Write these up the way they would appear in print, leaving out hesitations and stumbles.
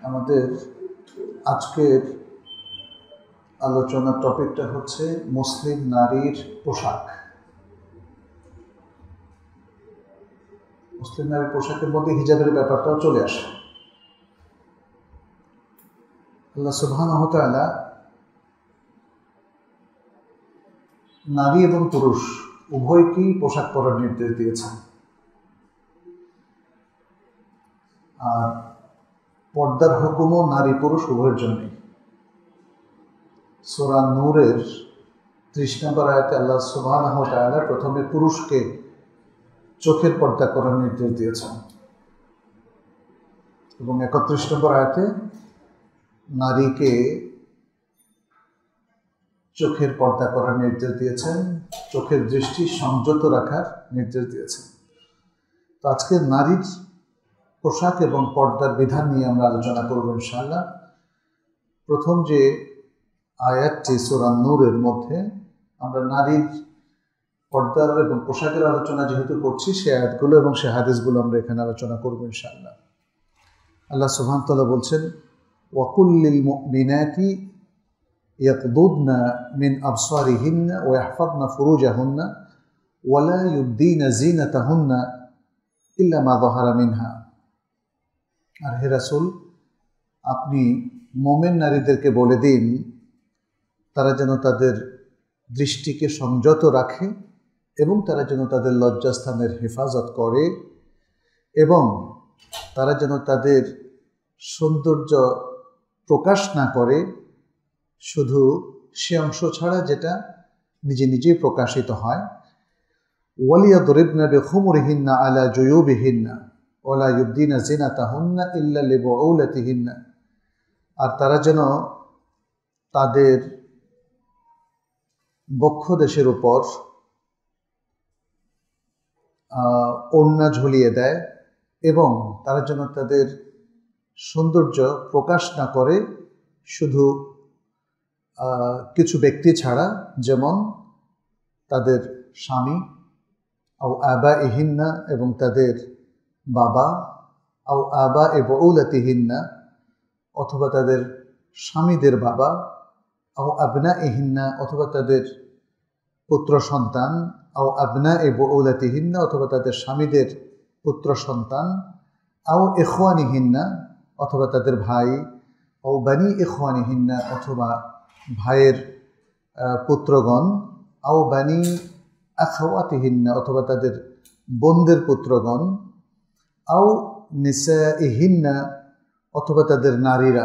আমাদের আজকের আলোচনার টপিকটা হচ্ছে মুসলিম নারীর পোশাক। মুসলিম নারীর পোশাকের মধ্যে হিজাবের ব্যাপারটাও চলে আসে। আল্লাহ সুবহানাহু ওয়া তাআলা নারী এবং পুরুষ উভয়কেই পোশাক পরার নির্দেশ দিয়েছেন। আর পর্দার হুকুমও নারী পুরুষ উভয়ের জন্যই। সূরা নূরের ৩০ নম্বর আয়াতে আল্লাহ সুবহানাহু ওয়া তাআলা প্রথমে পুরুষকে চোখের পর্দা করার নির্দেশ দিয়েছেন এবং ৩১ নম্বর আয়াতে নারীকে চোখের পর্দা করার নির্দেশ দিয়েছেন, চোখের দৃষ্টি সংযত রাখার নির্দেশ দিয়েছেন। তো আজকে নারীর পোশাক এবং পর্দার বিধান নিয়ে আমরা আলোচনা করব ইনশাআল্লাহ। প্রথম যে আয়াতটি সূরা নূরের মধ্যে, আমরা নারীর পর্দার এবং পোশাকের আলোচনা যেহেতু করছি, সে আয়াতগুলো এবং সে হাদিসগুলো আমরা এখানে আলোচনা করব ইনশাআল্লাহ। আল্লাহ সুবহানাহু ওয়া তাআলা বলছেন, ওয়াকুল লিল মুমিনাতি ইয়াকদুদনা মিন আবসারিহিন্না ওয়া ইয়াহফাযনা ফুরুজাহুন্না ওয়া লা ইউবদিনা যিনাতাহুন্না ইল্লা মা যাহারা মিনহা। আর হে রাসূল, আপনি মুমিন নারীদেরকে বলে দিন তারা যেন তাদের দৃষ্টিকে সংযত রাখে এবং তারা যেন তাদের লজ্জাস্থানের হেফাজত করে এবং তারা যেন তাদের সৌন্দর্য প্রকাশ না করে শুধু সে অংশ ছাড়া যেটা নিজে নিজেই প্রকাশিত হয়। ওয়ালিয়াদরিবনা বিখুমুরিহিন্না আলা জুয়ুবিহিন্না ওয়ালা ইউবদিনা যিনাতাহুন্না ইল্লা লিবুউলাতিহিন্না। আর তারা যেন তাদের বক্ষদেশের উপর ওড়না ঝুলিয়ে দেয় এবং তারা যেন তাদের সৌন্দর্য প্রকাশ না করে শুধু কিছু ব্যক্তি ছাড়া, যেমন তাদের স্বামী, আও আবাইহিন্না এবং তাদের বাবা, আও আবাইবুউলাতিহিন্না অথবা তাদের স্বামীদের বাবা, আও আবনাইহিন্না অথবা তাদের পুত্র সন্তান, আও আবনাইবুউলাতিহিন্না অথবা তাদের স্বামীদের পুত্র সন্তান, আও ইখওয়ানিহিন্না অথবা তাদের ভাই, আও বানি ইখওয়ানিহিন্না অথবা ভাইয়ের পুত্রগণ, আও বানি আখাওয়াতিহিন্না অথবা তাদের বোনদের পুত্রগণ, আও নিসাইহিন্না অথবা তাদের নারীরা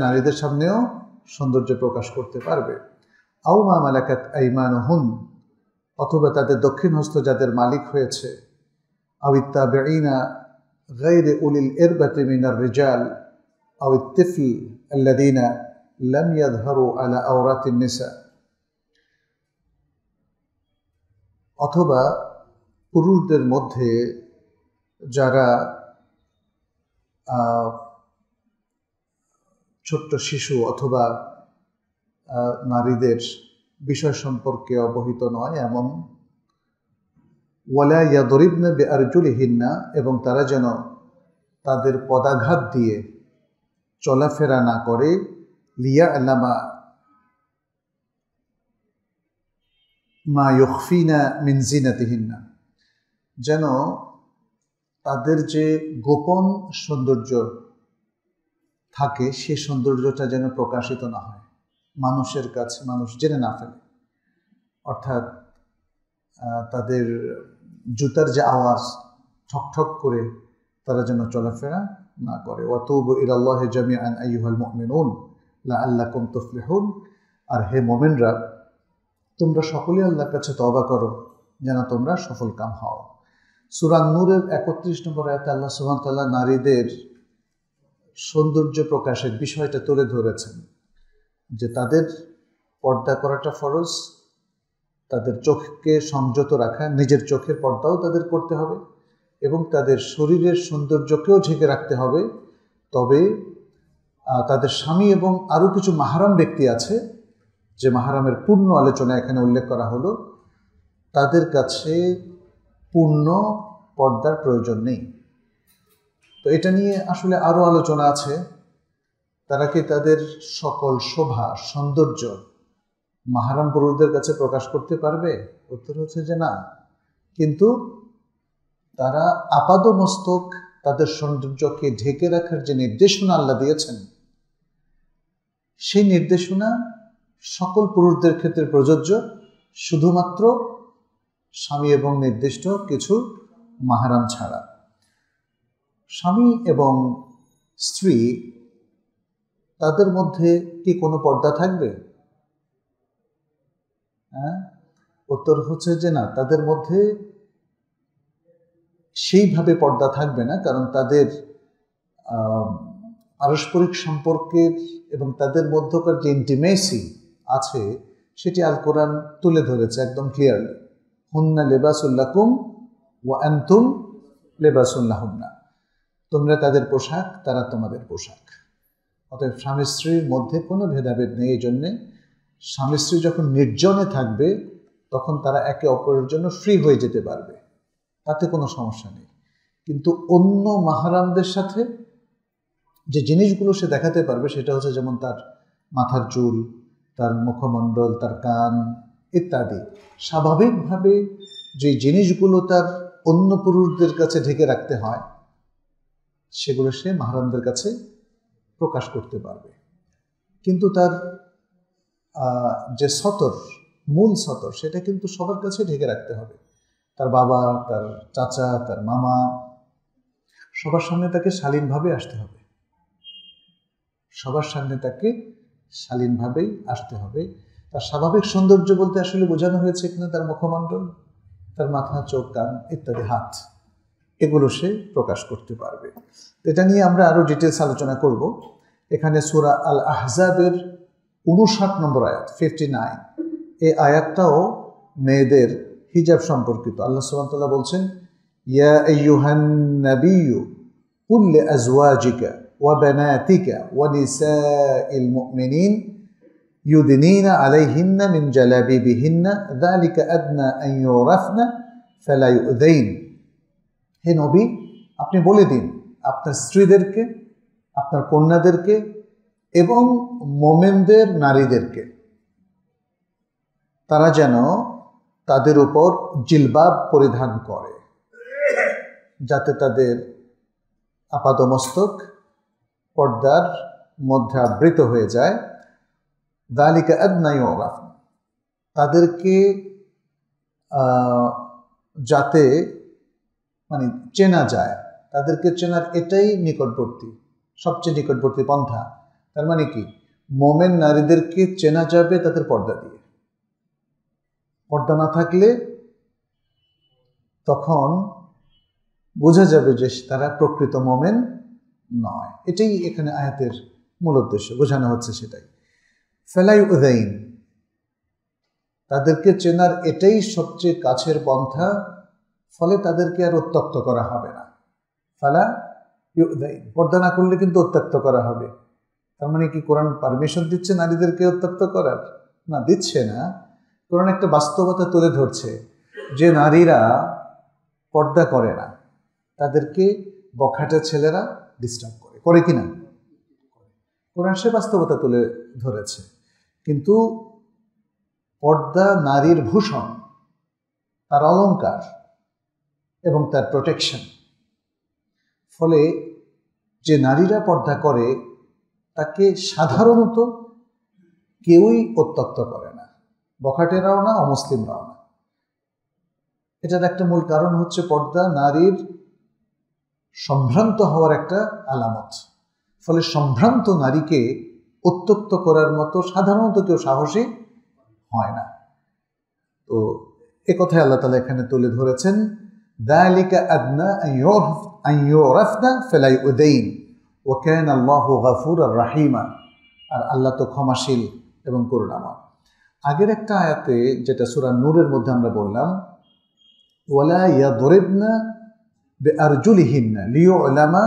নারীদের সামনেও সৌন্দর্য প্রকাশ করতে পারবে, আও মা মালাকাত আইমানুহুন অথবা তাদের দক্ষিণ হস্ত যাদের মালিক হয়েছে, আও ইত্তাবিঈনা গায়রি উলিল ইরবাতি মিনার রিজাল আও ইত্তিফল আল্লাযীনা লাম ইয়াযহারু আলা আওরাতিন নিসা। অথবা পুরুষদের মধ্যে যারা ছোট্ট শিশু অথবা নারীদের বিষয় সম্পর্কে অবহিত নয় এমন। ওয়ালা ইয়াদরিবনা বিআরজুলিহিন্না এবং তারা যেন তাদের পদাঘাত দিয়ে চলাফেরা না করে, লিয়া'লামা মা ইউখফিনা মিন যিনাতিহিন্না যেন তাদের যে গোপন সৌন্দর্য থাকে সে সৌন্দর্যটা যেন প্রকাশিত না হয়, মানুষের কাছে মানুষ জেনে না ফেলে। অর্থাৎ তাদের জুতার যে আওয়াজ ঠকঠক করে তারা যেন চলাফেরা না করে। ওয়াতুবু ইলাল্লাহি জামিআন আইয়ুহাল মুমিনুন লাআল্লাকুম তুফলিহুন। আর হে মুমিনরা, তোমরা সকলেই আল্লাহর কাছে তওবা করো যেন তোমরা সফলকাম হও। সূরা নূরের ৩১ নম্বর আয়াতে আল্লাহ সুবহানাহু ওয়া তাআলা নারীদের সৌন্দর্য প্রকাশের বিষয়টা তুলে ধরেছেন যে তাদের পর্দা করাটা ফরজ, তাদের চোখকে সংযত রাখা, নিজের চোখের পর্দাও তাদের করতে হবে এবং তাদের শরীরের সৌন্দর্যকেও ঢেকে রাখতে হবে। তবে তাদের স্বামী এবং আরও কিছু মাহরাম ব্যক্তি আছে যে মাহরামের পূর্ণ আলোচনা এখানে উল্লেখ করা হলো, তাদের কাছে পূর্ণ পর্দার প্রয়োজন নেই। তো এটা নিয়ে আসলে আরও আলোচনা আছে। তারা কি তাদের সকল শোভা সৌন্দর্য মাহরাম পুরুষদের কাছে প্রকাশ করতে পারবে? উত্তর হচ্ছে যে না। কিন্তু তারা আপাদমস্তক তাদের সৌন্দর্যকে ঢেকে রাখার যে নির্দেশনা আল্লাহ দিয়েছেন, সেই নির্দেশনা সকল পুরুষদের ক্ষেত্রে প্রযোজ্য, শুধুমাত্র স্বামী এবং নির্দিষ্ট কিছু মাহরাম ছাড়া। স্বামী এবং স্ত্রী তাদের মধ্যে কি কোনো পর্দা থাকবে? উত্তর হচ্ছে যে না, তাদের মধ্যে সেইভাবে পর্দা থাকবে না, কারণ তাদের পারস্পরিক সম্পর্কের এবং তাদের মধ্যকার যে ইন্টিমেসি আছে সেটি আল কোরআন তুলে ধরেছে একদম ক্লিয়ারলি। হুন্না লিবাসুল লাকুম ওয়া আনতুম লিবাসুল লাহুন্না, তোমরা তাদের পোশাক, তারা তোমাদের পোশাক। অতএব স্বামী স্ত্রীর মধ্যে কোনো ভেদাভেদ নেই। এই জন্যে স্বামী স্ত্রী যখন নির্জনে থাকবে তখন তারা একে অপরের জন্য ফ্রি হয়ে যেতে পারবে, তাতে কোনো সমস্যা নেই। কিন্তু অন্য মাহরামদের সাথে যে জিনিসগুলো সে দেখাতে পারবে সেটা হচ্ছে যেমন তার মাথার চুল, তার মুখমণ্ডল, তার কান ইত্যাদি। স্বাভাবিকভাবে যে জিনিসগুলো তার অন্য পুরুষদের কাছে ঢেকে রাখতে হয় সেগুলো সে মাহরামদের কাছে প্রকাশ করতে পারবে। কিন্তু তার যে সতর, মূল সতর, সেটা কিন্তু সবার কাছে ঢেকে রাখতে হবে। তার বাবা, তার চাচা, তার মামা, সবার সামনে তাকে শালীনভাবে আসতে হবে, সবার সামনে তাকে শালীনভাবেই আসতে হবে। তার স্বাভাবিক সৌন্দর্য বলতে আসলে বোঝানো হয়েছে এখানে তার মুখমণ্ডল, তার মাথা, চোখ, কান ইত্যাদি, হাত, এগুলো সে প্রকাশ করতে পারবে। এটা নিয়ে আমরা আরও ডিটেলস আলোচনা করব। এখানে সূরা আল আহজাবের 59 নম্বর আয়াত, 59, এই আয়াতটাও মেয়েদের হিজাব সম্পর্কিত। আল্লাহ সুবহানাহু ওয়া তাআলা বলছেন, ইয়া আইয়ুহান নাবিয়্যু কুল লিআজওয়াজিকা ওয়া বানাতিকা ওয়া নিসাইল মুমিনিন ইউদনিনা আলাইহিন্না মিন জালাবিবিহিন্না যালিকা আদনা আন ইউরাফনা ফালা ইউযাইন। হে নবী, আপনি বলে দিন আপনার স্ত্রীদেরকে, আপনার কন্যাদেরকে এবং মোমেনদের নারীদেরকে তারা যেন তাদের উপর জিলবাব পরিধান করে, যাতে তাদের আপাদমস্তক পর্দার মধ্যে আবৃত হয়ে যায়। যালিকা আদনা ইউরাফনা, তাদেরকে যাতে মানে চেনা যায়, তাদেরকে চেনার এটাই নিকটবর্তী, সবচেয়ে নিকটবর্তী পন্থা। তার মানে কি, মোমেন নারীদেরকে চেনা যাবে তাদের পর্দা দিয়ে। পর্দা না থাকলে তখন বোঝা যাবে যে তারা প্রকৃত মোমেন নয়। এটাই এখানে আয়াতের মূল উদ্দেশ্য, বোঝানো হচ্ছে সেটাই। ফালা ইউযাইন, তাদেরকে চেনার এটাই সবচেয়ে কাছের পন্থা, ফলে তাদেরকে আর উত্ত্যক্ত করা হবে না। ফালা ইউযাইন, পর্দা না করলে কিন্তু উত্ত্যক্ত করা হবে। তার মানে কি কোরআন পারমিশন দিচ্ছে নারীদেরকে উত্ত্যক্ত করার? না, দিচ্ছে না। কোরআন একটা বাস্তবতা তুলে ধরছে যে নারীরা পর্দা করে না, তাদেরকে বখাটে ছেলেরা ডিস্টার্ব করে কি না? কোরআন সে বাস্তবতা তুলে ধরেছে। কিন্তু পর্দা নারীর ভূষণ, তার অলংকার এবং তার প্রোটেকশন। ফলে যে নারীরা পর্দা করে তাকে সাধারণত কেউই উত্ত্যক্ত করে না, বখাটেরাও না, অমুসলিমরাও না। এটার একটা মূল কারণ হচ্ছে পর্দা নারীর সম্ভ্রান্ত হওয়ার একটা আলামত। ফলে সম্ভ্রান্ত নারীকে উত্ত্যক্ত করার মতো সাধারণত কেউ সাহসী হয় না। তো একথায় আল্লাহ তাআলা এখানে তুলে ধরেছেন, যালিকা আদনা আন ইউরাফনা ফালা ইউযাইন ওয়া কানা আল্লাহু গফুরার রাহিমা। আর আল্লাহ তো ক্ষমাশীল এবং করুণাময়। আগের একটা আয়াতে যেটা সূরা নূরের মধ্যে আমরা বললাম, ওয়ালা ইয়াদরিবনা বিআরজুলিহিন্না লিয়ুলামা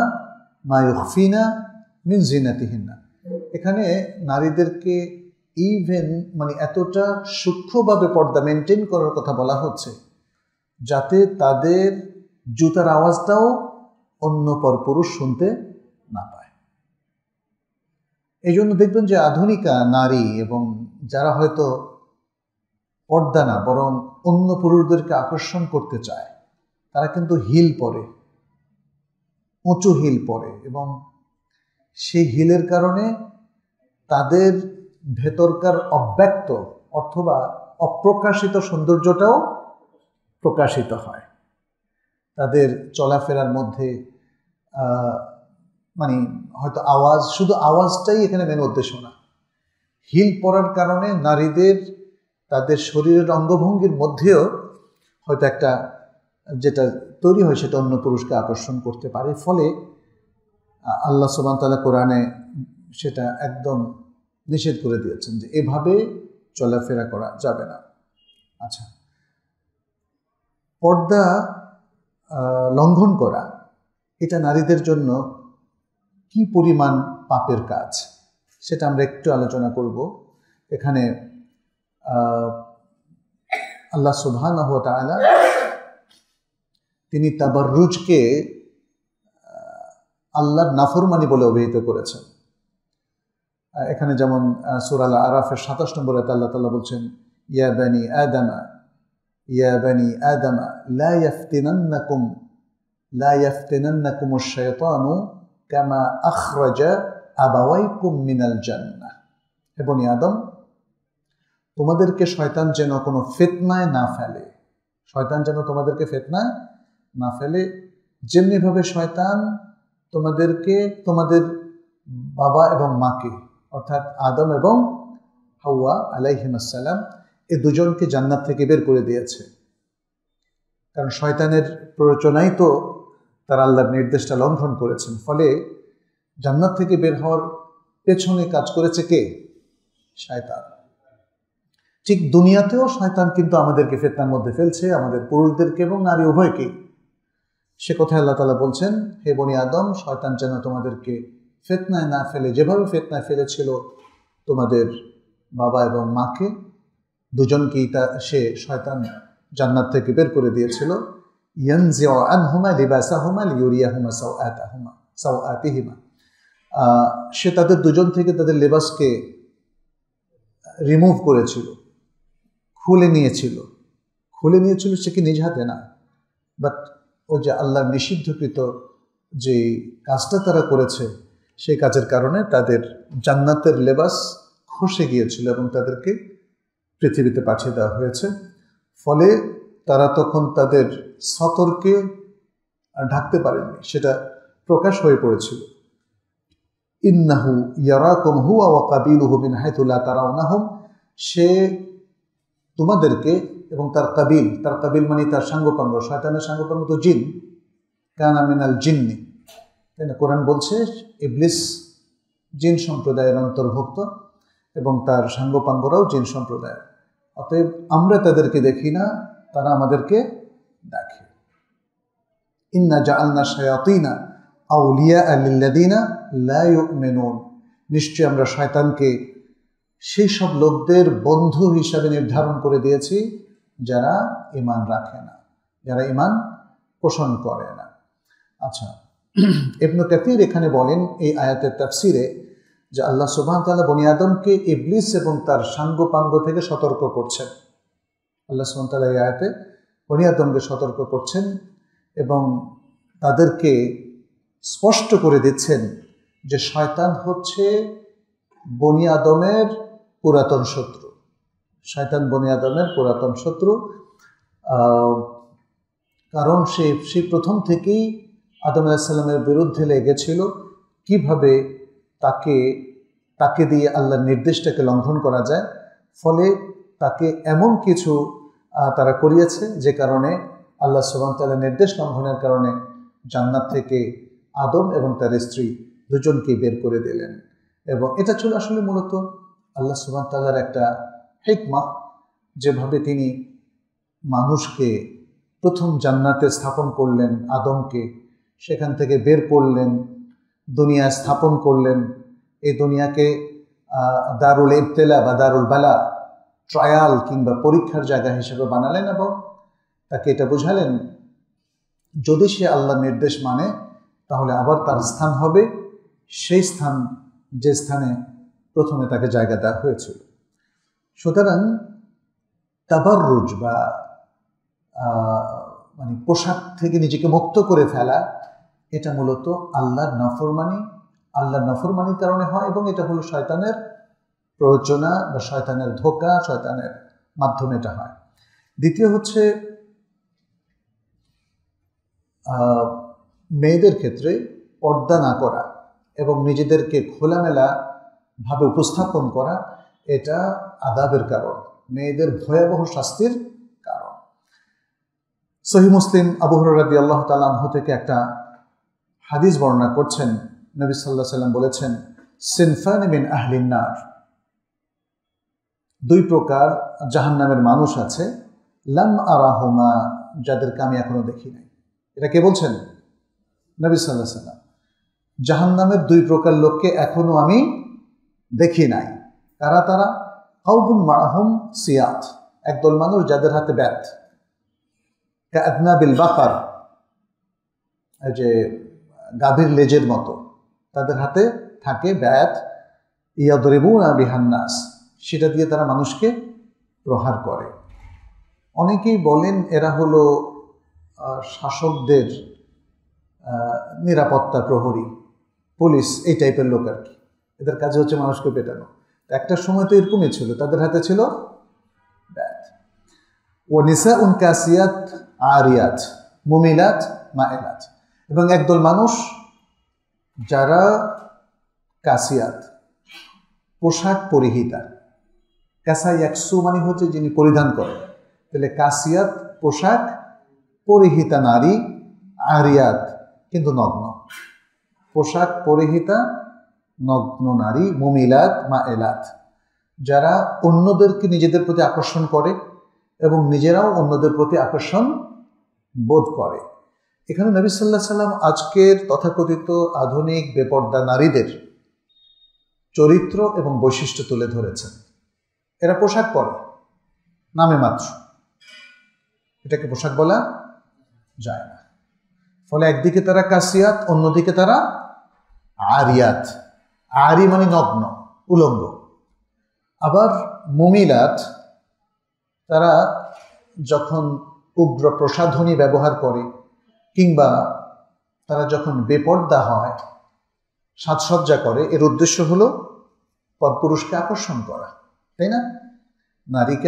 মা ইউখফিনা মিন জিনাতিহিন্না। এখানে নারীদেরকে ইভেন মানে এতটা সূক্ষ্মভাবে পর্দা মেনটেন করার কথা বলা হচ্ছে যাতে তাদের জুতার আওয়াজটাও অন্য পরপুরুষ শুনতে না পায়। এই জন্য দেখবেন যে আধুনিকা নারী এবং যারা হয়তো পর্দা না বরং অন্য পুরুষদেরকে আকর্ষণ করতে চায়, তারা কিন্তু হিল পরে, উঁচু হিল পরে, এবং সেই হিলের কারণে তাদের ভেতরকার অব্যক্ত অথবা অপ্রকাশিত সৌন্দর্যটাও প্রকাশিত হয়। তাদের চলাফেরার মধ্যে মানে হয়তো আওয়াজ, শুধু আওয়াজটাই এখানে মেন উদ্দেশ্য না। হিল পরার কারণে নারীদের তাদের শরীরের অঙ্গভঙ্গির মধ্যেও হয়তো একটা যেটা তৈরি হয় সেটা অন্য পুরুষকে আকর্ষণ করতে পারে। ফলে আল্লাহ সুবহানাহু ওয়া তাআলা কোরআনে সেটা একদম নিষেধ করে দিয়েছেন যে এভাবে চলাফেরা করা যাবে না। আচ্ছা, পর্দা লঙ্ঘন করা এটা নারীদের জন্য কি পরিমাণ পাপের কাজ সেটা আমরা একটু আলোচনা করব। এখানে আল্লাহ সুবহানাহু ওয়া তাআলা তিনি তাবাররুজকে আল্লাহর নাফরমানি বলে অভিহিত করেছেন। এখানে যেমন সূরা আল আরাফের 27 নম্বর আয়াতে আল্লাহ তাআলা বলছেন, ইয়া বানি আদামা লা ইয়াফতিনান্নাকুমুশ শাইতানু কামা আখরাজা আবাওয়াইকুম মিনাল জান্নাহ। হে বনি আদম, তোমাদেরকে শয়তান যেন কোনো ফিতনায় না ফেলে, শয়তান যেন তোমাদেরকে ফিতনায় না ফেলে। যেমনিভাবে শয়তান তোমাদেরকে তোমাদের বাবা এবং মাকে অর্থাৎ আদম এবং হাওয়া আলাইহিমুস সালাম এই দুজনকে জান্নাত থেকে বের করে দিয়েছে। কারণ শয়তানের প্ররোচনায় তো তারা আল্লাহর নির্দেশটা লঙ্ঘন করেছেন। ফলে জান্নাত থেকে বের হওয়ার পেছনে কাজ করেছে কে? শয়তান। ঠিক দুনিয়াতেও শয়তান কিন্তু আমাদেরকে ফিতনার মধ্যে ফেলছে, আমাদের পুরুষদেরকে এবং নারী উভয়কে। সে কথায় আল্লাহ তাআলা বলছেন, হে বনি আদম, শয়তান যেন তোমাদেরকে ফিতনায় না ফেলে, যেভাবে ফিতনায় ফেলেছিল তোমাদের বাবা এবং মাকে, দুজনকেই সে শয়তান জান্নাত থেকে বের করে দিয়েছিল। ইয়ানজিউ আনহুমা লিবাসাহুমা লিউরিয়াহুমা সাওআতিহিমা, সে তাদের দুজন থেকে তাদের লেবাসকে রিমুভ করেছিল, খুলে নিয়েছিল। সে কি নিজ হাতে না, বাট ও যে আল্লাহর নিষিদ্ধকৃত যে কাজটা তারা করেছে সেই কাজের কারণে তাদের জান্নাতের লেবাস খসে গিয়েছিল এবং তাদেরকে পৃথিবীতে পাঠিয়ে দেওয়া হয়েছে। ফলে তারা তখন তাদের সতরকে ঢাকতে পারেননি, সেটা প্রকাশ হয়ে পড়েছিল। ইন্নাহু ইয়ারাকুম হুয়া ওয়া কাবিলুহু মিন হাইথু লা তারাউনাহুম, সে তোমাদেরকে এবং তার কাবিল মানে তার সাঙ্গপাঙ্গ, শয়তানের সাঙ্গপাঙ্গ তো জিন, কানা মিনাল জিন্নি, তাই না? কোরআন বলছে ইবলিস জিন সম্প্রদায়ের অন্তর্ভুক্ত এবং তার সাঙ্গপাঙ্গরাও জিন সম্প্রদায়ের। অতএব আমরা তাদেরকে দেখি না, তারা আমাদেরকে দেখে। ইন্না জাআলনা শায়াতিনা আউলিয়া লিল্লাযিনা লা ইউমিনুন, নিশ্চয় আমরা শয়তানকে সেই সব লোকদের বন্ধু হিসাবে নির্ধারণ করে দিয়েছি যারা ঈমান রাখে না, যারা ঈমান পোষণ করে না। আচ্ছা, ইবনে কাসির এখানে বলেন এই আয়াতের তাফসিরে যে আল্লাহ সুবহানাহু ওয়া তাআলা বনি আদমকে ইবলিস এবং তার সাঙ্গপাঙ্গ থেকে সতর্ক করছেন। আল্লাহ সুবহানাহু ওয়া তাআলা এই আয়াতে বনি আদমকে সতর্ক করছেন এবং তাদেরকে স্পষ্ট করে দিচ্ছেন যে শয়তান হচ্ছে বনি আদমের পুরাতন শত্রু। শয়তান বনি আদমের পুরাতন শত্রু, কারণ সে প্রথম থেকেই আদম আলাইহিস সালামের বিরুদ্ধে লেগেছিল কিভাবে তাকে দিয়ে আল্লাহর নির্দেশটাকে লঙ্ঘন করা যায়। ফলে তাকে এমন কিছু তারা করিয়েছে যে কারণে আল্লাহ সুবহানাহু ওয়া তাআলা নির্দেশ লঙ্ঘনের কারণে জান্নাত থেকে আদম এবং তার স্ত্রী দুজনকে বের করে দিলেন। এবং এটা ছিল আসলে মূলত আল্লাহ সুবহানাহু ওয়া তাআলার একটা হিকমত, যেভাবে তিনি মানুষকে প্রথম জান্নাতে স্থাপন করলেন, আদমকে সেখান থেকে বের করলেন, দুনিয়ায় স্থাপন করলেন, এই দুনিয়াকে দারুল ইবতিলা বা দারুল বালা, ট্রায়াল কিংবা পরীক্ষার জায়গা হিসেবে বানালেন এবং তাকে এটা বোঝালেন যদি সে আল্লাহর নির্দেশ মানে তাহলে আবার তার স্থান হবে সেই স্থান যে স্থানে প্রথমে তাকে জায়গা দেওয়া হয়েছিল। সুতরাং তাবাররুজ বা মানে পোশাক থেকে নিজেকে মুক্ত করে ফেলা, এটা মূলত আল্লাহর নাফরমানি, আল্লাহর নাফরমানির কারণে হয়, এবং এটা হলো শয়তানের প্ররোচনা বা শয়তানের ধোঁকা, শয়তানের মাধ্যমে এটা হয়। দ্বিতীয় হচ্ছে মেয়েদের ক্ষেত্রে পর্দা না করা এবং নিজেদেরকে খোলামেলা ভাবে উপস্থাপন করা, এটা আযাবের কারণ, মেয়েদের ভয়াবহ শাস্তির কারণ। সহিহ মুসলিম আবু হুরায়রা রাদিয়াল্লাহু তাআলা আনহু থেকে একটা হাদিস বর্ণনা করছেন, নবী সাল্লাল্লাহু আলাইহি ওয়াসাল্লাম বলেছেন, সিনফানি মিন আহলিন নার, দুই প্রকার জাহান্নামের মানুষ আছে, লাম আরাহুমা, যাদেরকে আমি এখনো দেখি নাই। এটা কে বলছেন? নবী সাল্লাল্লাহু আলাইহি ওয়াসাল্লাম। জাহান্নামের দুই প্রকার লোককে এখনো আমি দেখি নাই। কারা তারা? কাউবুন মাআহুম সিয়াত, একদল মানুষ যাদের হাতে ব্যাত, কাআদনাবিল বাকার, এই যে গাভীর লেজের মতো তাদের হাতে থাকে ব্যাত, ইয়াদরিবুনা বিহান নাস, সেটা দিয়ে তারা মানুষকে প্রহার করে। অনেকেই বলেন এরা হলো শাসকদের নিরাপত্তা প্রহরী, পুলিশ, এই টাইপের লোক আর কি। এদের কাজে হচ্ছে মানুষকে পেটানো। একটা সময় তো এরকমই ছিল, তাদের হাতে ছিল ব্যাত। ও নিসাউন কাসিয়াত আরিয়াত মুমিলাত মাইলাত, এবং একদল মানুষ যারা কাসিয়াত, পোশাক পরিহিতা। কাসা ইয়াকসু মানে হচ্ছে যিনি পরিধান করেন, তাহলে কাসিয়াত পোশাক পরিহিতা নারী, আরিয়াত কিন্তু নগ্ন, পোশাক পরিহিতা নগ্ন নারী, মুমিলাত মাইলাত, যারা অন্যদেরকে নিজেদের প্রতি আকর্ষণ করে এবং নিজেরাও অন্যদের প্রতি আকর্ষণ বোধ করে। এখানে নবী সাল্লাল্লাহু আলাইহি ওয়াসাল্লাম আজকের তথাকথিত আধুনিক বেপর্দা নারীদের চরিত্র এবং বৈশিষ্ট্য তুলে ধরেছেন। এরা পোশাক পরে নামে মাত্র, এটাকে পোশাক বলা যায় না। ফলে একদিকে তারা কাসিয়াত, অন্যদিকে তারা আরিয়াত। আরি মানে নগ্ন, উলঙ্গ। আবার মুমিলাত, তারা যখন উগ্র প্রসাধনী ব্যবহার করে কিংবা তারা যখন বেপর্দা হয়, সাজসজ্জা করে, এর উদ্দেশ্য হলো পরপুরুষকে আকর্ষণ করা, তাই না? নারীকে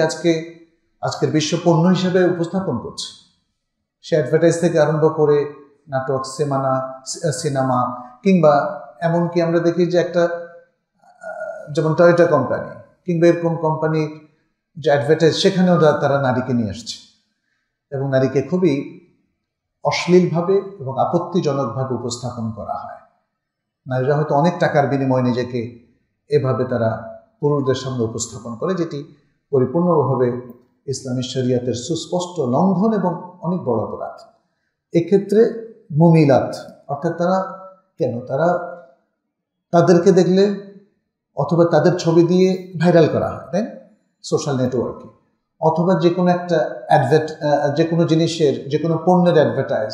আজকের বিশ্ব পণ্য হিসেবে উপস্থাপন করছে। সে অ্যাডভার্টাইজ থেকে আরম্ভ করে নাটক, সিনেমা, কিংবা এমনকি আমরা দেখি যে একটা যেমন টয়োটা কোম্পানি কিংবা এরকম কোম্পানির যে অ্যাডভার্টাইজ, সেখানেও তারা নারীকে নিয়ে আসছে এবং নারীকে খুবই অশ্লীলভাবে এবং আপত্তিজনকভাবে উপস্থাপন করা হয়। নারীরা হয়তো অনেক টাকার বিনিময়ে নিজেকে এভাবে তারা পুরুষদের সামনে উপস্থাপন করে, যেটি পরিপূর্ণভাবে ইসলামী শরিয়াতের সুস্পষ্ট লঙ্ঘন এবং অনেক বড় অপরাধ। এক্ষেত্রে মুমিলাত অর্থাৎ তারা তাদেরকে দেখলে অথবা তাদের ছবি দিয়ে ভাইরাল করা হয়, তাই সোশ্যাল নেটওয়ার্কে, অথবা যে কোনো জিনিসের, যে কোনো পণ্যের অ্যাডভার্টাইজ,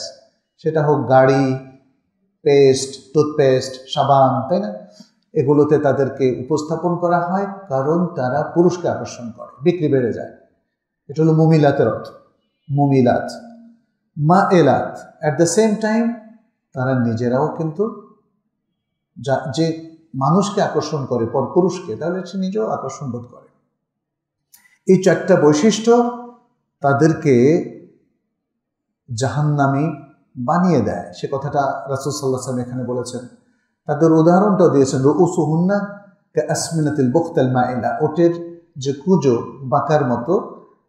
সেটা হোক গাড়ি, পেস্ট, টুথপেস্ট, সাবান, তাই না, এগুলোতে তাদেরকে উপস্থাপন করা হয় কারণ তারা পুরুষকে আকর্ষণ করে, বিক্রি বেড়ে যায়। এটা হলো মুমিলাতের অর্থ। মুমিলাত মাইলাত, অ্যাট দ্য সেম টাইম তারা নিজেরাও কিন্তু যে মানুষকে আকর্ষণ করে, পরপুরুষকে, তাহলে সে নিজেও আকর্ষণ বোধ করে। এই চারটা বৈশিষ্ট্য তাদেরকে জাহান্নামী বানিয়ে দেয়। সে কথাটা রাসূল সাল্লাল্লাহু আলাইহি ওয়াসাল্লাম এখানে বলেছেন। তাদের উদাহরণটাও দিয়েছেন, রুউসুহুন্না কাআসমিনাতিল বুখতাল মাইলা, ওটের যে কুঁজো বাঁকার মতো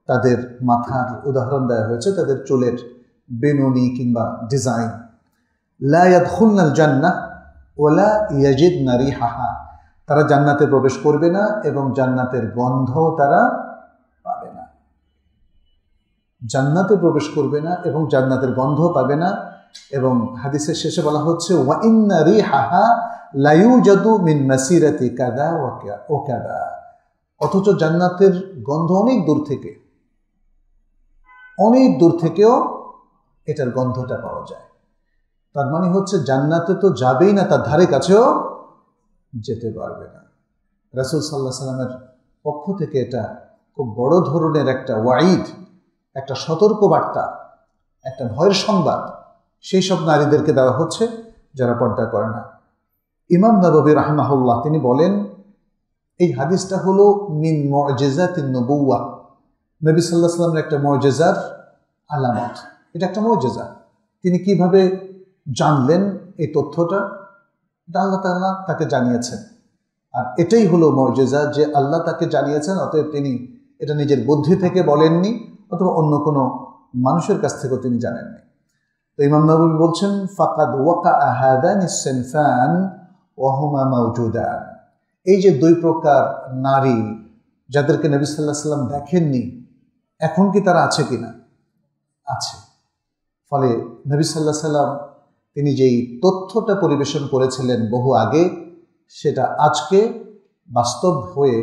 তাদের মাথার উদাহরণ দেওয়া হয়েছে, তাদের চুলের বেনুনি কিংবা ডিজাইন। লা ইয়াদখুলনাল জান্নাহ ওয়ালা ইয়াজিদনা রিহাহা, তারা জান্নাতে প্রবেশ করবে না এবং জান্নাতের গন্ধ তারা পাবে না। জান্নাতে প্রবেশ করবে না এবং জান্নাতের গন্ধ পাবে না। এবং হাদিসের শেষে বলা হচ্ছে, ওয়া ইন্না রিহাহা লা ইউজাদু মিন মাসিরাতি কাযা ওয়া কাযা, অথচ জান্নাতের গন্ধ অনেক দূর থেকেও এটার গন্ধটা পাওয়া যায়। তার মানে হচ্ছে জান্নাতে তো যাবেই না, তার ধারে কাছেও যেতে পারবে না। রাসূল সাল্লাল্লাহু আলাইহি সাল্লামের পক্ষ থেকে এটা খুব বড় ধরনের একটা ওয়াইদ, একটা সতর্ক বার্তা, একটা ভয়ের সংবাদ সেই সব নারীদেরকে দেওয়া হচ্ছে যারা পর্দা করে না। ইমাম নববী রাহিমাহুল্লাহ তিনি বলেন, এই হাদিসটা হলো মিন মুজিজাতিন নবুওয়াহ, নবী সাল্লাল্লাহু আলাইহি ওয়াসাল্লামের একটা মুজিজার আলামত। এটা একটা মুজিজা। তিনি কিভাবে জানলেন এই তথ্যটা? এটা আল্লাহ তাআলা তাকে জানিয়েছেন, আর এটাই হলো মুজিজা যে আল্লাহ তাকে জানিয়েছেন, অতএব তিনি এটা নিজের বুদ্ধি থেকে বলেননি অথবা অন্য কোনো মানুষের কাছ থেকেও তিনি জানেননি। তো ইমাম নববী বলছেন, ফাকাদ ওয়াকাআ হাদানিস সিনফান ওয়া হুমা মাওজুদান, এই যে দুই প্রকার নারী যাদেরকে নবী সাল্লাল্লাহু আলাইহি ওয়াসাল্লাম দেখেননি, এখন কি তারা আছে কিনা? আছে। ফলে নবী সাল্লাল্লাহু আলাইহি ওয়াসাল্লাম তিনি যেই তথ্যটা পরিবেশন করেছিলেন বহু আগে, সেটা আজকে বাস্তব হয়ে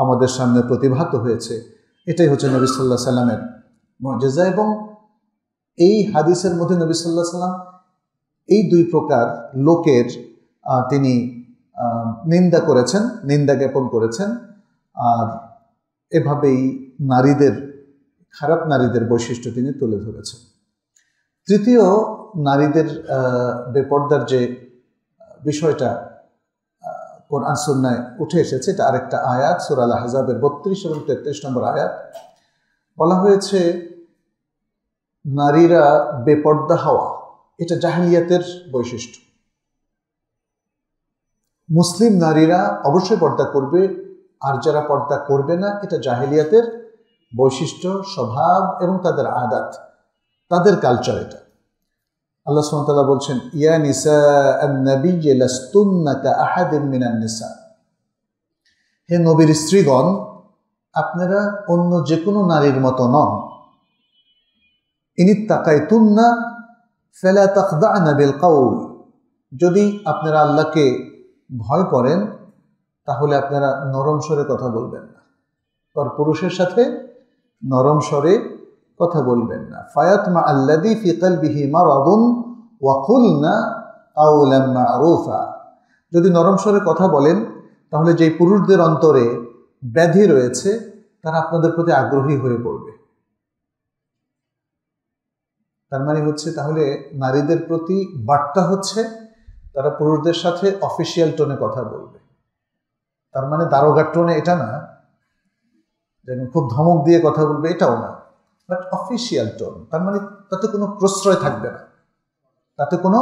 আমাদের সামনে প্রতিভাত হয়েছে। এটাই হচ্ছে নবী সাল্লাল্লাহু আলাইহি ওয়াসাল্লামের মুজিজা। এবং এই হাদিসের মধ্যে নবী সাল্লাল্লাহু আলাইহি ওয়াসাল্লাম এই দুই প্রকার লোকের তিনি নিন্দা করেছেন, নিন্দা জ্ঞাপন করেছেন, আর এভাবেই নারীদের, খারাপ নারীদের বৈশিষ্ট্য তিনি তুলে ধরেছেন। তৃতীয়, নারীদের বেপর্দার যে বিষয়টা কোরআন সুন্নায় উঠে এসেছে, এটা আরেকটা আয়াত, সূরা আল আহজাবের 32 এবং 33 নম্বর আয়াত। বলা হয়েছে নারীরা বেপর্দা হওয়া এটা জাহেলিয়াতের বৈশিষ্ট্য। মুসলিম নারীরা অবশ্যই পর্দা করবে, আর যারা পর্দা করবে না এটা জাহেলিয়াতের বৈশিষ্ট্য, স্বভাব এবং তাদের আদাত, তাদের কালচার। এটা আল্লাহ সুবহানাহু ওয়া তাআলা বলছেন, ইয়া নিসা আন-নবী লাস্তুন্না কাআহাদিন মিনান নিসা, হে নবীর স্ত্রীগণ, আপনারা অন্য যে কোনো নারীর মতো নন। ইনিত্তাকাইতুন্না ফালা তাখদা'না বিল কাউল, যদি আপনারা আল্লাহকে ভয় করেন তাহলে আপনারা নরম স্বরে কথা বলবেন না, পর পুরুষের সাথে নরম স্বরে কথা বলবেন না। ফায়াতমা আল্লাযী ফি কলবিহি মারাদুন ওয়া কুলনা কাওলান মা'রুফা, যদি নরম স্বরে কথা বলেন তাহলে যেই পুরুষদের অন্তরে ব্যাধি রয়েছে তারা আপনাদের প্রতি আগ্রহী হয়ে পড়বে। তার মানে হচ্ছে তাহলে নারীদের প্রতি বার্তা হচ্ছে তারা পুরুষদের সাথে অফিসিয়াল টোনে কথা বলবে। তার মানে দারোগার টোনে এটা না, যেন খুব ধমক দিয়ে কথা বলবে, এটাও না, বাট অফিসিয়াল টোন। তার মানে তাতে কোনো প্রশ্রয় থাকবে না, তাতে কোনো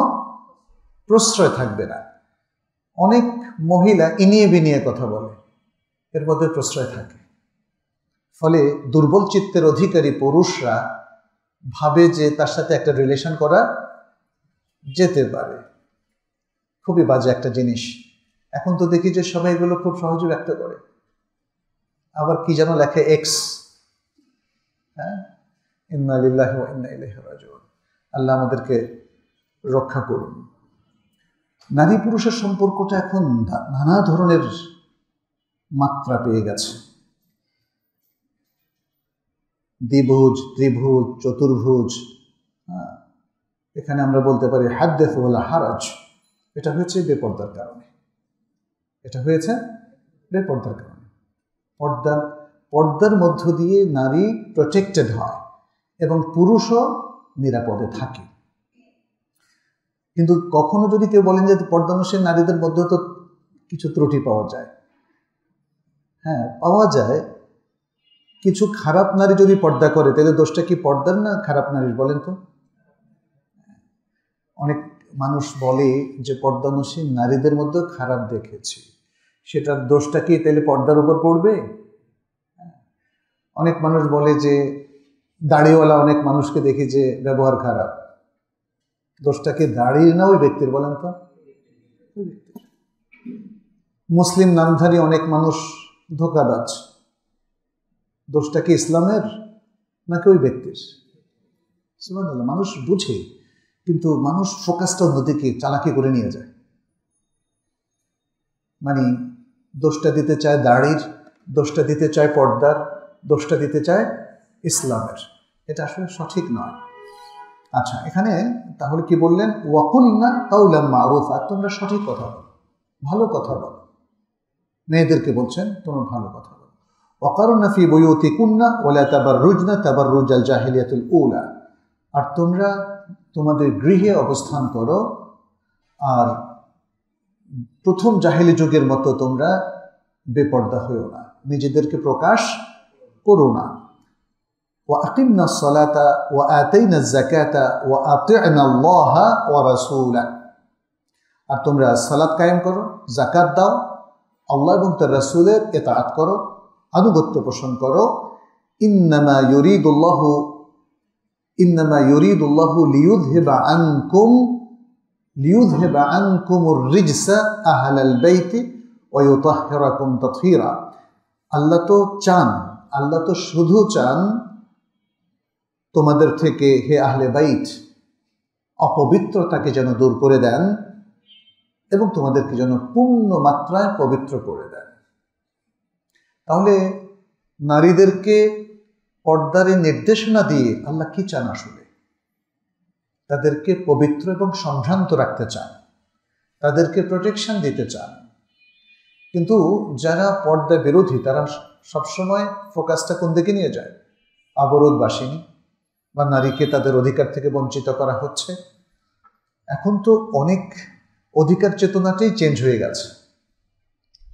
প্রশ্রয় থাকবে না। অনেক মহিলা ইনিয়ে বিনিয়ে কথা বলে, এর মধ্যে প্রশ্রয় থাকে। ফলে দুর্বল চিত্তের অধিকারী পুরুষরা ভাবে যে তার সাথে একটা রিলেশন করা যেতে পারে। খুবই বাজে একটা জিনিস। এখন তো দেখি যে সবাই এগুলো খুব সহজে ব্যক্ত করে। আবার কি যেন লেখে এক্স, হ্যাঁ, ইন্না লিল্লাহি ওয়া ইন্না ইলাইহি রাজিউন। আল্লাহ আমাদেরকে রক্ষা করুন। নারী পুরুষের সম্পর্কটা এখন নানা ধরনের মাত্রা পেয়ে গেছে। দ্বিভুজ, ত্রিভুজ, চতুর্ভুজ। হ্যাঁ, এখানে আমরা বলতে পারি হাদ্দেস ওয়ালা হারাজ। এটা হয়েছে বেপর্দার কারণে, এটা হয়েছে বেপর্দার কারণে। পর্দার মধ্য দিয়ে নারী প্রোটেক্টেড হয় এবং পুরুষও নিরাপদে থাকে। কিন্তু কখনো যদি কেউ বলেন যে পর্দানশীল নারীদের মধ্যে তো কিছু ত্রুটি পাওয়া যায়, হ্যাঁ পাওয়া যায়। কিছু খারাপ নারী যদি পর্দা করে তাহলে দোষটা কি পর্দার না খারাপ নারীর, বলেন তো? অনেক মানুষ বলে যে পর্দানশীল নারীদের মধ্যে খারাপ দেখেছি, সেটার দোষটা কি তাহলে পর্দার উপর পড়বে? অনেক মানুষ বলে যে দাড়িওয়ালা অনেক মানুষকে দেখি যে ব্যবহার খারাপ, দোষটা কি দাড়ির না ওই ব্যক্তির, বলেন তো? মুসলিম নামধারী অনেক মানুষ ধোঁকাবাজ, দোষটা কি ইসলামের নাকি ওই ব্যক্তির? সুবহানাল্লাহ। মানুষ বুঝে, কিন্তু মানুষ ফোকাসটা অন্যদিকে চালাকি করে নিয়ে যায়। মানে দোষটা দিতে চায় দাড়ির, দোষটা দিতে চায় পর্দার, দোষটা দিতে চায় ইসলামের। এটা আসলে সঠিক নয়। আচ্ছা, এখানে তাহলে কি বললেন? ওয়াকুলনা কাউলাম মারুফা, তোমরা সঠিক কথা বলো, ভালো কথা বলো। মেয়েদেরকে বলছেন তোমরা ভালো কথা বলো। ওয়াকারুনা ফি বুয়ুতিকুন্না ওয়ালা তাবাররুজনা তাবাররুজাল জাহিলিয়াতুল উলা, আর তোমরা তোমাদের গৃহে অবস্থান করো, আর প্রথম জাহেলি যুগের মতো তোমরা বেপর্দা হইও না, নিজেদেরকে প্রকাশ করো না। وأقمنا الصلاة وآتينا الزكاة وأطعنا الله ورسوله, আর তোমরা সালাত কায়েম করো, যাকাত দাও, আল্লাহ এবং তার রাসূলের ইতাআত করো, আনুগত্য পোষণ করো। ইন্নামা ইউরিদুল্লাহু লিইউযহিবা আনকুমুর রিজসা আহলাল বাইতি ওয়া ইউতাহহিরাকুম তাতহীরা। আল্লাহ তো শুধু চান তোমাদের থেকে, হে আহলে বাইত, অপবিত্রতাকে যেন দূর করে দেন এবং তোমাদেরকে যেন পূর্ণ মাত্রায় পবিত্র করে দেন। তাহলে নারীদেরকে পর্দার নির্দেশনা দিয়ে আল্লাহ কি চান? আসলে তাদেরকে পবিত্র এবং সম্ভ্রান্ত রাখতে চান, তাদেরকে প্রোটেকশন দিতে চান। কিন্তু যারা পর্দা বিরোধী তারা সবসময় ফোকাসটা কোন দিকে নিয়ে যায়? অবরোধবাসিনী বা নারীকে তাদের অধিকার থেকে বঞ্চিত করা হচ্ছে। এখন তো অনেক অধিকার চেতনাটাই চেঞ্জ হয়ে গেছে,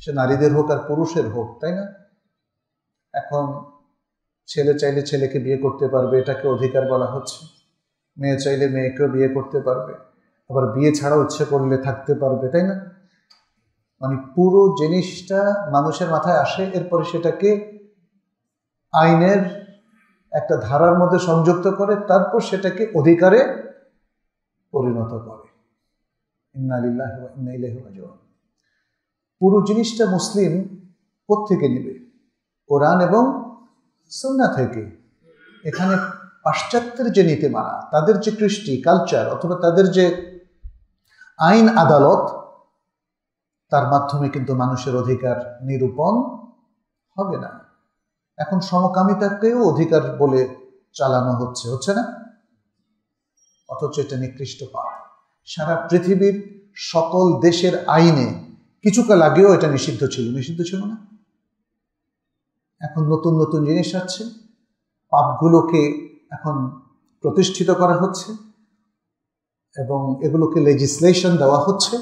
সে নারীদের হোক আর পুরুষের হোক, তাই না? এখন ছেলে চাইলে ছেলেকে বিয়ে করতে পারবে, এটাকে অধিকার বলা হচ্ছে। মেয়ে চাইলে মেয়েকেও বিয়ে করতে পারবে, আবার বিয়ে ছাড়াও ইচ্ছে করলে থাকতে পারবে, তাই না? মানে পুরো জিনিসটা মানুষের মাথায় আসে, এরপরে সেটাকে আইনের একটা ধারার মধ্যে সংযুক্ত করে, তারপর সেটাকে অধিকারে পরিণত করে। ইন্না লিল্লাহি ওয়া ইন্না ইলাইহি রাজিউন। পুরো জিনিসটা মুসলিম কোত্থেকে নেবে? কোরআন এবং সুন্নাহ থেকে। এখানে পাশ্চাত্যের যে নীতিমালা, তাদের যে কৃষ্টি কালচার অথবা তাদের যে আইন আদালত, তার মাধ্যমে কিন্তু মানুষের অধিকার নিরূপণ হবে না। এখন সমকামিতাকেও অধিকার বলে চালানো হচ্ছে না? অথচ এটা নিকৃষ্ট পাপ। সারা পৃথিবীর সকল দেশের আইনে কিছুকাল আগেও এটা নিষিদ্ধ ছিল না? এখন নতুন নতুন জিনিস আছে, পাপগুলোকে এখন প্রতিষ্ঠিত করা হচ্ছে এবং এগুলোকে লেজিসলেশন দেওয়া হচ্ছে,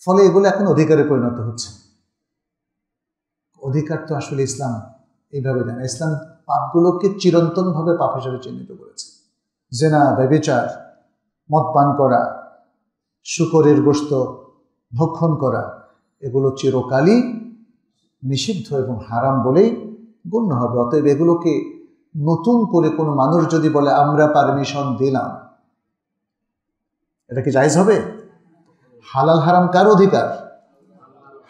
ফলে এগুলো এখন অধিকারে পরিণত হচ্ছে। অধিকার তো আসলে ইসলাম এইভাবে দেয় না। ইসলাম পাপগুলোকে চিরন্তনভাবে পাপ হিসেবে চিহ্নিত করেছে। জেনা, ব্যভিচার, মদ পান করা, শূকরের গোশত ভক্ষণ করা, এগুলো চিরকালই নিষিদ্ধ এবং হারাম বলেই গণ্য হবে। অতএব এগুলোকে নতুন করে কোনো মানুষ যদি বলে আমরা পারমিশন দিলাম, এটা কি জায়েজ হবে? হালাল হারাম কার অধিকার?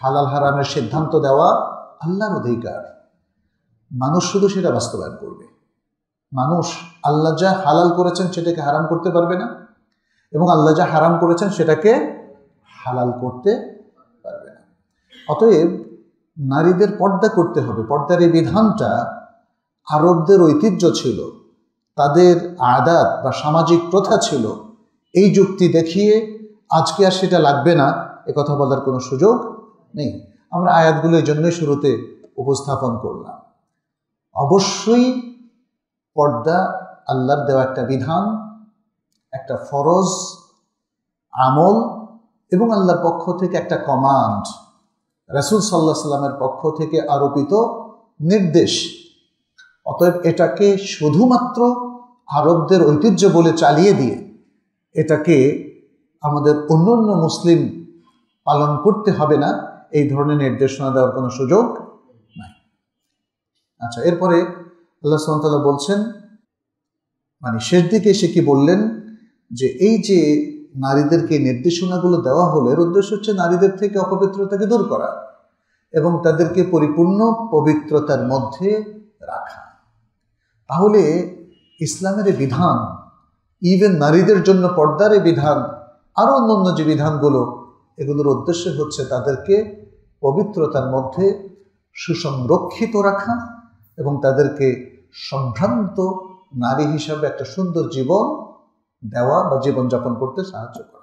হালাল হারামের সিদ্ধান্ত দেওয়া আল্লাহর অধিকার। মানুষ শুধু সেটা বাস্তবায়ন করবে। মানুষ আল্লাহ যা হালাল করেছেন সেটাকে হারাম করতে পারবে না, এবং আল্লাহ যা হারাম করেছেন সেটাকে হালাল করতে পারবে না। অতএব নারীদের পর্দা করতে হবে। পর্দার এই বিধানটা আরবদের ঐতিহ্য ছিল, তাদের আদাত বা সামাজিক প্রথা ছিল। এই যুক্তি দেখিয়ে আজকে আর সেটা লাগবে না এ কথা বলার কোনো সুযোগ নেই। আমরা আয়াতগুলো এই জন্যই শুরুতে উপস্থাপন করলাম। অবশ্যই পর্দা আল্লাহর দেওয়া একটা বিধান, একটা ফরজ আমল, এবং আল্লাহর পক্ষ থেকে একটা কমান্ড, রাসূল সাল্লাল্লাহু আলাইহি সাল্লামের পক্ষ থেকে আরোপিত নির্দেশ। অতএব এটাকে শুধুমাত্র আরবদের ঐতিহ্য বলে চালিয়ে দিয়ে এটাকে আমাদের অন্য মুসলিম পালন করতে হবে না, এই ধরনের নির্দেশনা দেওয়ার কোনো সুযোগ নাই। আচ্ছা, এরপরে আল্লাহ সুবহানাহু ওয়া তাআলা বলছেন, মানে শেষ দিকে এসে কি বললেন, যে এই যে নারীদেরকে নির্দেশনাগুলো দেওয়া হলো, এর উদ্দেশ্য হচ্ছে নারীদের থেকে অপবিত্রতাকে দূর করা এবং তাদেরকে পরিপূর্ণ পবিত্রতার মধ্যে রাখা। তাহলে ইসলামের এই বিধান, ইভেন নারীদের জন্য পর্দার এই বিধান, আরও অন্যান্য যে বিধানগুলো, এগুলোর উদ্দেশ্য হচ্ছে তাদেরকে পবিত্রতার মধ্যে সুসংরক্ষিত রাখা এবং তাদেরকে সম্ভ্রান্ত নারী হিসাবে একটা সুন্দর জীবন দেওয়া বা জীবনযাপন করতে সাহায্য করা।